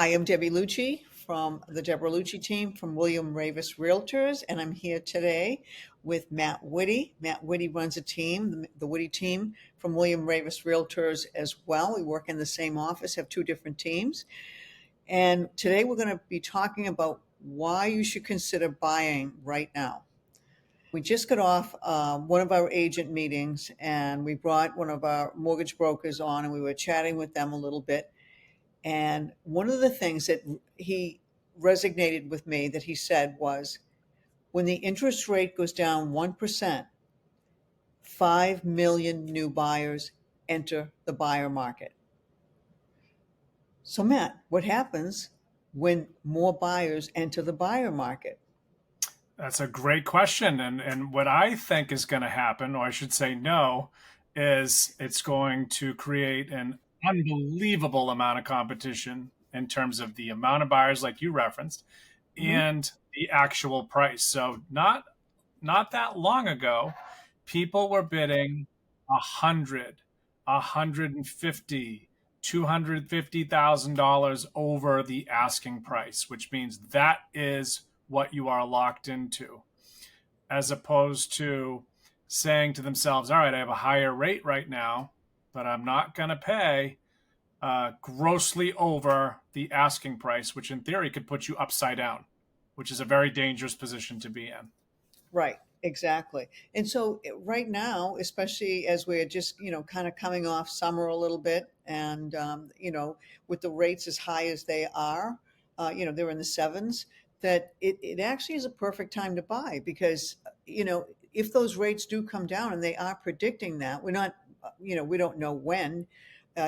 Hi, I'm Debbie Lucci from the Deborah Lucci team from William Raveis Realtors, and I'm here today with Matt Witte. Matt Witte runs a team, the Witte team from William Raveis Realtors as well. We work in the same office, have two different teams. And today we're going to be talking about why you should consider buying right now. We just got off one of our agent meetings, and we brought one of our mortgage brokers on, and we were chatting with them a little bit. And one of the things that he resonated with me that he said was, when the interest rate goes down 1%, 5 million new buyers enter the buyer market. So, Matt, what happens when more buyers enter the buyer market? That's a great question. And what I think is going to happen, or I should say no, is it's going to create an unbelievable amount of competition in terms of the amount of buyers like you referenced Mhm. and the actual price. So not that long ago, people were bidding 100, 150, $250,000 over the asking price, which means that is what you are locked into, as opposed to saying to themselves, all right, I have a higher rate right now, but I'm not going to pay grossly over the asking price, which in theory could put you upside down, which is a very dangerous position to be in. Right, exactly. And so right now, especially as we're just, kind of coming off summer a little bit and, with the rates as high as they are, they're in the sevens, that it actually is a perfect time to buy because, if those rates do come down and they are predicting that, we're not, we don't know when.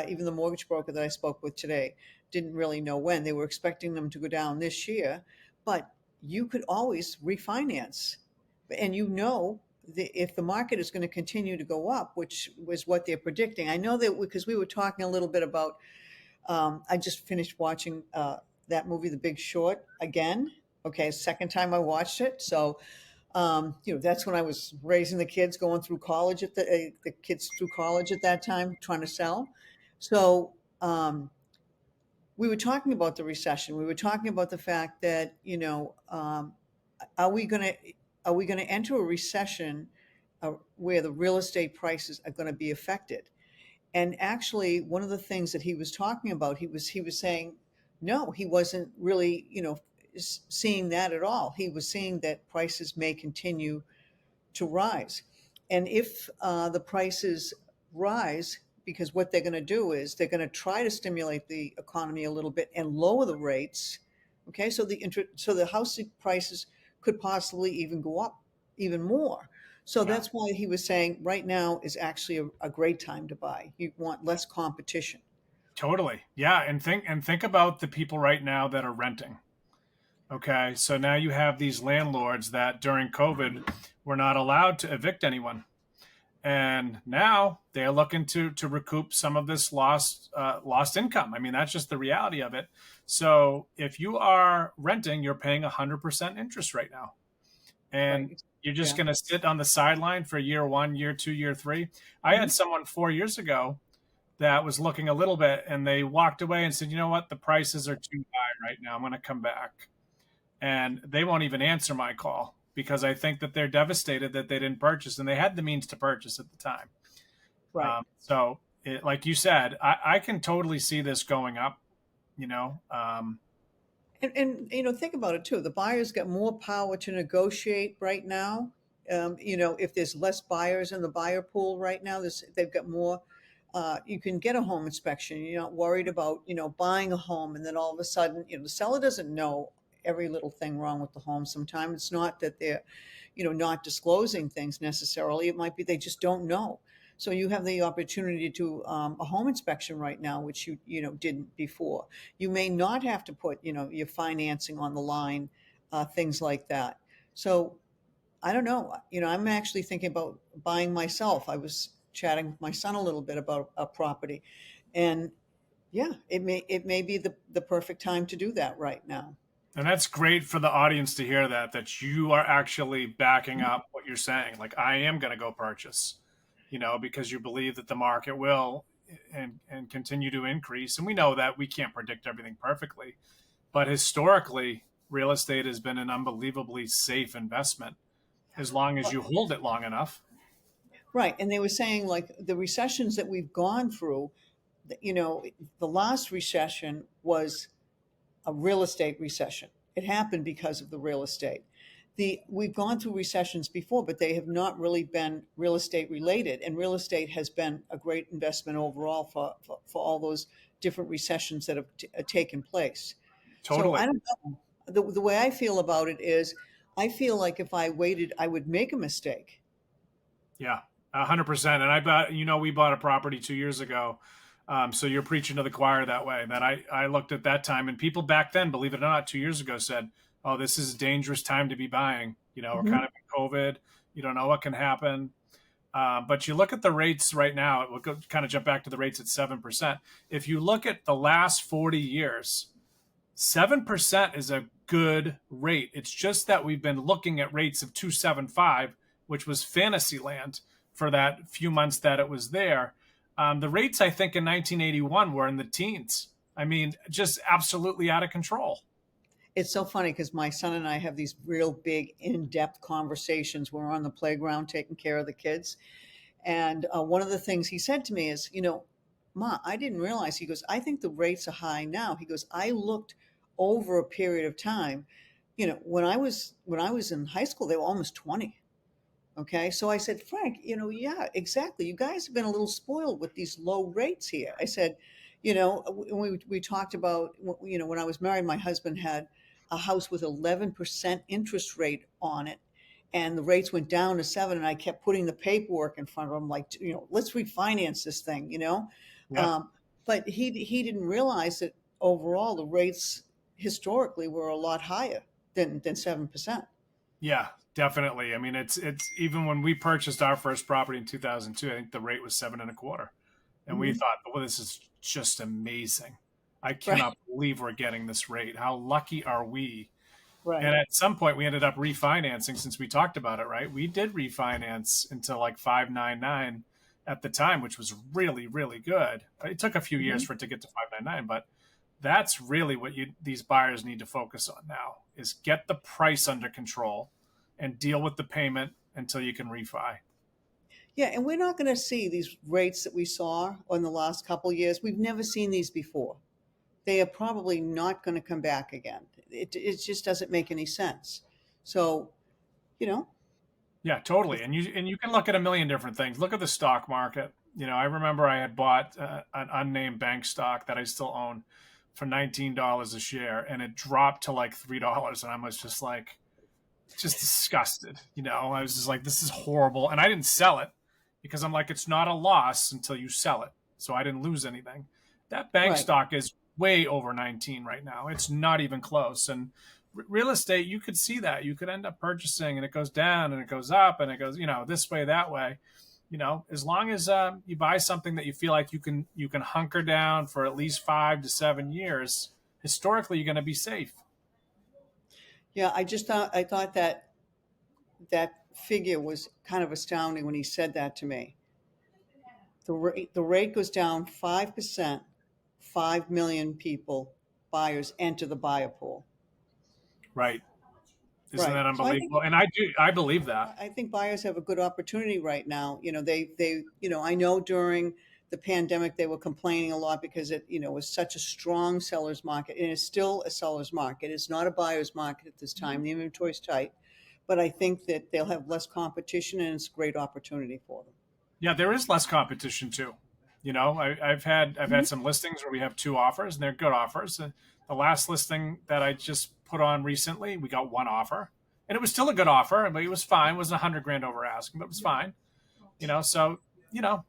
Even the mortgage broker that I spoke with today didn't really know when. They were expecting them to go down this year, but you could always refinance, and if the market is going to continue to go up, which was what they're predicting. I know that because we were talking a little bit about, I just finished watching that movie, The Big Short, again. Okay, second time I watched it. So, that's when I was raising the kids, going through college the kids through college at that time, trying to sell. So, we were talking about the recession. We were talking about the fact that, are we going to are we going to enter a recession where the real estate prices are going to be affected? And actually, one of the things that he was talking about, he was saying, no, he wasn't really, seeing that at all. He was seeing that prices may continue to rise, and if the prices rise, because what they're going to do is they're going to try to stimulate the economy a little bit and lower the rates. Okay, so the house prices could possibly even go up even more. So Wow. that's why he was saying right now is actually a great time to buy. You want less competition. Totally. Yeah. And think about the people right now that are renting. Okay. So now you have these landlords that during COVID were not allowed to evict anyone. And now they're looking to recoup some of this lost income. I mean, that's just the reality of it. So if you are renting, you're paying 100% interest right now, and Right. you're just Yeah. going to sit on the sideline for year one, year two, year three. I Mhm. had someone 4 years ago that was looking a little bit, and they walked away and said, you know what, the prices are too high right now. I'm going to come back. And they won't even answer my call because I think that they're devastated that they didn't purchase, and they had the means to purchase at the time. Right. Like you said, I can totally see this going up. You know, And think about it too. The buyers got more power to negotiate right now. If there's less buyers in the buyer pool right now, they've got more. You can get a home inspection. You're not worried about buying a home and then all of a sudden the seller doesn't know every little thing wrong with the home. Sometimes it's not that they're not disclosing things necessarily. It might be they just don't know. So you have the opportunity to a home inspection right now, which you didn't before. You may not have to put your financing on the line, things like that. So I don't know. I'm actually thinking about buying myself. I was chatting with my son a little bit about a property, and yeah, it may be the perfect time to do that right now. and that's great for the audience to hear that you are actually backing Mhm. up what you're saying. Like, I am going to go purchase, because you believe that the market will and continue to increase. And we know that we can't predict everything perfectly, but historically, real estate has been an unbelievably safe investment as long as you hold it long enough. Right. And they were saying like the recessions that we've gone through, you know, the last recession was a real estate recession. It happened because of the real estate. We've gone through recessions before, but they have not really been real estate related. And real estate has been a great investment overall for all those different recessions that have taken place. So Totally. I don't know. The way I feel about it is I feel like if I waited, I would make a mistake. Yeah, 100%. And we bought a property 2 years ago. So you're preaching to the choir that way. That I looked at that time, and people back then, believe it or not, 2 years ago said, "Oh, this is a dangerous time to be buying." We're Hmm. kind of in COVID. You don't know what can happen. But you look at the rates right now. We'll kind of jump back to the rates at 7%. If you look at the last 40 years, 7% is a good rate. It's just that we've been looking at rates of 2.75, which was fantasy land for that few months that it was there. The rates, I think, in 1981 were in the teens. I mean, just absolutely out of control. It's so funny because my son and I have these real big, in-depth conversations. We're on the playground taking care of the kids. And one of the things he said to me is, Ma, I didn't realize, he goes, I think the rates are high now. He goes, I looked over a period of time. When I was in high school, they were almost 20. Okay. So I said, Frank, yeah, exactly. You guys have been a little spoiled with these low rates here. I said, we talked about, when I was married, my husband had a house with 11% interest rate on it. And the rates went down to 7. And I kept putting the paperwork in front of him, like, let's refinance this thing. Yeah. Um, but he didn't realize that overall the rates historically were a lot higher than 7%. Yeah, definitely. I mean, it's even when we purchased our first property in 2002, I think the rate was 7.25, and we Hmm. thought, well, this is just amazing. I Right. cannot believe we're getting this rate. How lucky are we? And Right. at some point, we ended up refinancing since we talked about it, right? We did refinance into like 5.99 at the time, which was really, really good. It took a few years Hmm. for it to get to 5.99, but that's really what these buyers need to focus on now is get the price under control and deal with the payment until you can refi. Yeah, and we're not going to see these rates that we saw in the last couple of years. We've never seen these before. They are probably not going to come back again. It just doesn't make any sense. So, you know, Yeah, totally. And you can look at a million different things. Look at the stock market. I remember I had bought an unnamed bank stock that I still own for $19 a share, and it dropped to like $3, and I was just like, just disgusted. I was just like, this is horrible, and I didn't sell it because I'm like, it's not a loss until you sell it, so I didn't lose anything. That bank right. stock is way over 19 right now. It's not even close, and real estate, you could see that. You could end up purchasing, and it goes down, and it goes up, and it goes, this way, that way. As long as you buy something that you feel like you can hunker down for at least 5 to 7 years, historically, you're going to be safe. Yeah, I thought that figure was kind of astounding when he said that to me. The rate goes down 5%, 5 million people, buyers enter the buyer pool. Right. Isn't Right. that So I think unbelievable? And I believe that. I think buyers have a good opportunity right now. I know during the pandemic they were complaining a lot because it was such a strong seller's market, and it's still a seller's market. It's not a buyer's market at this time. The inventory's tight, but I think that they'll have less competition, and it's a great opportunity for them. Yeah, there is less competition too. I've had Mhm. some listings where we have two offers and they're good offers. And the last listing that I just put on recently, we got one offer, and it was still a good offer, but it was fine. It wasn't 100 grand over asking, but it was fine. So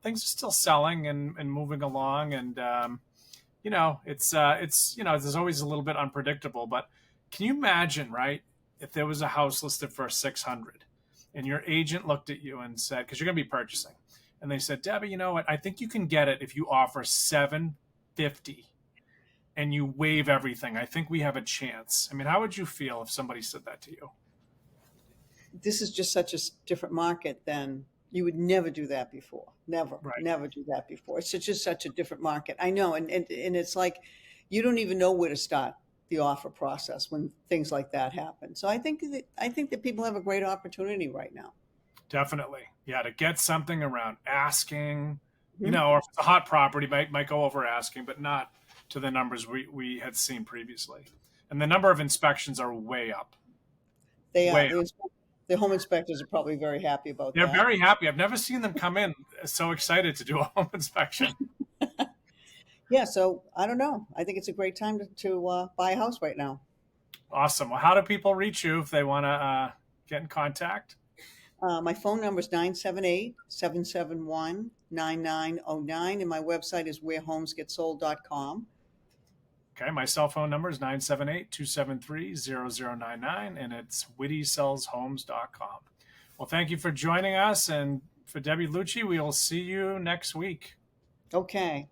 things are still selling and moving along, and there's always a little bit unpredictable. But can you imagine, right, if there was a house listed for 600 and your agent looked at you and said, because you're going to be purchasing, and they said, Debbie, you know what? I think you can get it if you offer 750 and you waive everything. I think we have a chance. I mean, how would you feel if somebody said that to you? This is just such a different market than You would never do that before. Never, Right. never do that before. It's just such a different market. I know. And it's like you don't even know where to start the offer process when things like that happen. So I think that people have a great opportunity right now. Definitely. Yeah, to get something around asking, Mhm. or if it's a hot property, might go over asking, but not to the numbers we had seen previously. And the number of inspections are way up. They Way are up. the home inspectors are probably very happy about They're that. very happy. I've never seen them come in so excited to do a home inspection. Yeah, so I don't know. I think it's a great time to buy a house right now. Awesome. Well, how do people reach you if they want to get in contact? My phone number is 978-771-9909, and my website is wherehomesgetsold.com. Okay, my cell phone number is 978-273-0099, and it's wittysellshomes.com. Well, thank you for joining us. And for Debbie Lucci, we will see you next week. Okay.